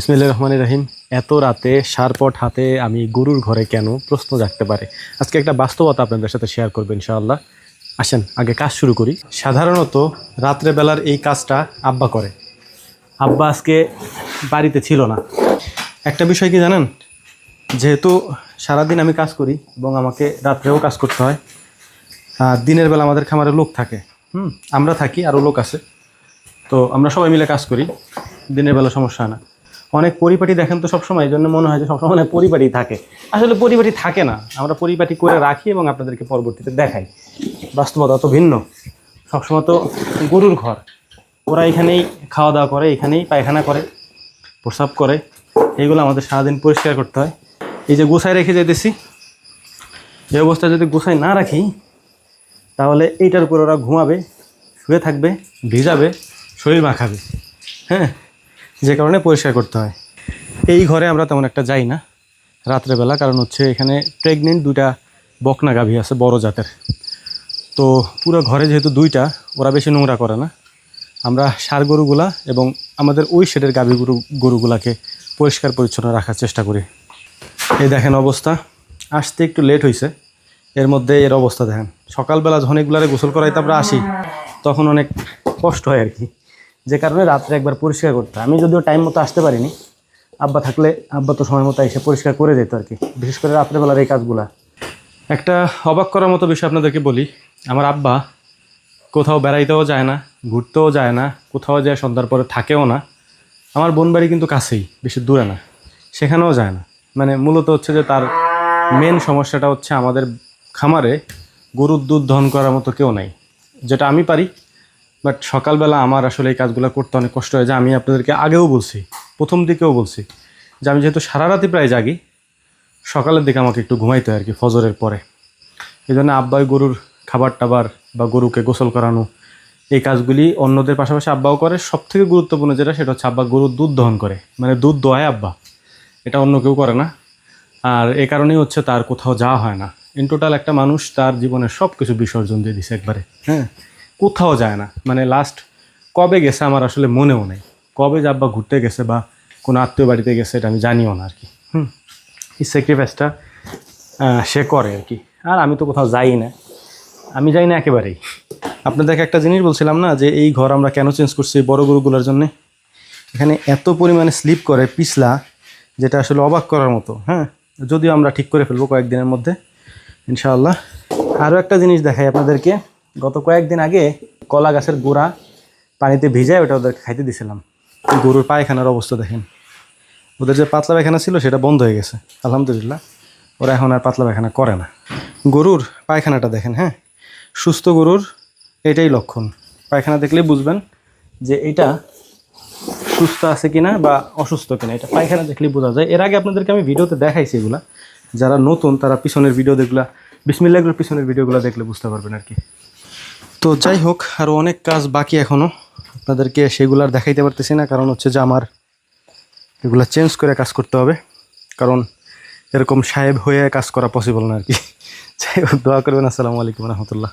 বিসমিল্লাহির রহমানির রহিম। এত রাতে সারপট হাতে আমি গরুর ঘরে কেন, প্রশ্ন জাগতে পারে। আজকে একটা বাস্তবতা আপনাদের সাথে শেয়ার করবো ইনশাআল্লাহ। আসেন আগে কাজ শুরু করি। সাধারণত রাত্রেবেলার এই কাজটা আব্বা করে। আব্বা আজকে বাড়িতে ছিল না। একটা বিষয় কি জানেন, যেহেতু সারাদিন আমি কাজ করি এবং আমাকে রাত্রেও কাজ করতে হয়, আর দিনের বেলা আমাদের খামারে লোক থাকে। আমরা থাকি, আরও লোক আছে, তো আমরা সবাই মিলে কাজ করি। দিনের বেলা সমস্যা হয় না। অনেক পরিপাটি দেখেন তো সবসময়, এই জন্য মনে হয় যে সবসময় অনেক পরিপাটি থাকে। আসলে পরিপাটি থাকে না, আমরা পরিপাটি করে রাখি এবং আপনাদেরকে পরবর্তীতে দেখাই। বাস্তবতা তো ভিন্ন। সবসময় তো গরুর ঘর, ওরা এখানেই খাওয়া দাওয়া করে, এখানেই পায়খানা করে, প্রস্রাব করে, এইগুলো আমাদের সারাদিন পরিষ্কার করতে হয়। এই যে গোছায় রেখে যেতেছি, এই অবস্থায় যদি গোছায় না রাখি তাহলে এইটার উপর ওরা ঘুমাবে, শুয়ে থাকবে, ভিজাবে, শরীর মাখাবে। হ্যাঁ, যে কারণে পরিষ্কার করতে হয়। এই ঘরে আমরা তেমন একটা যাই না রাত্রেবেলা, কারণ হচ্ছে এখানে প্রেগনেন্ট দুইটা বকনা গাভী আছে বড় জাতের। তো পুরো ঘরে যেহেতু দুইটা, ওরা বেশি নোংরা করে না। আমরা ষাঁড় গরুগুলা এবং আমাদের ওই শেডের গাভী গরুগুলাকে পরিষ্কার পরিচ্ছন্ন রাখার চেষ্টা করি। এই দেখেন অবস্থা, আসতে একটু লেট হয়েছে, এর মধ্যে এর অবস্থা দেখেন। সকালবেলা যখন এগুলারে গোসল করাইতে আমরা আসি তখন অনেক কষ্ট হয় আর কি, যে কারণে রাত্রে একবার পরিষ্কার করতে হয়। আমি যদিও টাইম মতো আসতে পারিনি, আব্বা থাকলে আব্বা তো সময় মতো এসে পরিষ্কার করে যেত আর কি, বিশেষ করে রাত্রেবেলার এই কাজগুলা। একটা অবাক করার মতো বিষয় আপনাদেরকে বলি, আমার আব্বা কোথাও বেড়াইতেও যায় না, ঘুরতেও যায় না, কোথাও যায় সন্ধ্যার পরে থাকেও না। আমার বোন বাড়ি কিন্তু কাছেই, বেশি দূরে না, সেখানেও যায় না। মানে মূলত হচ্ছে যে তার মেন সমস্যাটা হচ্ছে আমাদের খামারে গরুর দুধ দহন করার মতো কেউ নাই, যেটা আমি পারি। বাট সকালবেলা আমার আসলে এই কাজগুলো করতে অনেক কষ্ট হয়। যে আমি আপনাদেরকে আগেও বলছি, প্রথম দিকেও বলছি, যে আমি যেহেতু সারা রাতি প্রায় জাগি, সকালের দিকে আমাকে একটু ঘুমাইতে হয় আর কি, ফজরের পরে। এই জন্য আব্বাই গরুর খাবার টাবার বা গরুকে গোসল করানো, এই কাজগুলি অন্যদের পাশাপাশি আব্বাও করে। সবথেকে গুরুত্বপূর্ণ যেটা, সেটা হচ্ছে আব্বা গরুর দুধ দহন করে, মানে দুধ দোয়ায় আব্বা, এটা অন্য কেউ করে না। আর এ কারণেই হচ্ছে তার কোথাও যাওয়া হয় না। ইন টোটাল একটা মানুষ তার জীবনের সব কিছু বিসর্জন দিয়ে দিছে একবারে। হ্যাঁ, কোথাও যায় না। মানে লাস্ট কবে গেছে আমার আসলে মনেও নেই, কবে যে আব্বা ঘুরতে গেছে বা কোনো আত্মীয় বাড়িতে গেছে এটা আমি জানিও না আর কি। এই স্যাক্রিফাইসটা সে করে আর কি। আর আমি তো কোথাও যাই না, আমি যাই না একেবারেই। আপনাদেরকে একটা জিনিস বলছিলাম না, যে এই ঘর আমরা কেন চেঞ্জ করছি বড় গরুগুলোর জন্যে। এখানে এত পরিমাণে স্লিপ করে পিছলা, যেটা আসলে অবাক করার মতো। হ্যাঁ, যদিও আমরা ঠিক করে ফেলবো কয়েকদিনের মধ্যে ইনশাআল্লাহ। আরও একটা জিনিস দেখাই আপনাদেরকে। গত কয়েকদিন আগে কলা গাছের গোড়া পানিতে ভিজায় ওটা ওদেরকে খাইতে দিয়েছিলাম। গরুর পায়খানার অবস্থা দেখেন। ওদের যে পাতলা পায়খানা ছিল সেটা বন্ধ হয়ে গেছে আলহামদুলিল্লাহ, ওরা এখন আর পাতলা পায়খানা করে না। গরুর পায়খানাটা দেখেন। হ্যাঁ, সুস্থ গরুর এটাই লক্ষণ। পায়খানা দেখলেই বুঝবেন যে এটা সুস্থ আছে কিনা বা অসুস্থ কিনা, এটা পায়খানা দেখলেই বোঝা যায়। এর আগে আপনাদেরকে আমি ভিডিওতে দেখাইছি এগুলা, যারা নতুন তারা পিছনের ভিডিও দেখলা, বিসমিল্লাহর পিছনের ভিডিওগুলো দেখলে বুঝতে পারবেন আর কি। তো যাই হোক, আরও অনেক কাজ বাকি এখনও, আপনাদেরকে সেগুলো আর দেখাইতে পারতেছি না, কারণ হচ্ছে যে আমার এগুলো চেঞ্জ করে কাজ করতে হবে, কারণ এরকম সাহেব হয়ে কাজ করা পসিবল না আর কি। যাই হোক, দোয়া করবেন। আসসালামু আলাইকুম রহমতুল্লাহ।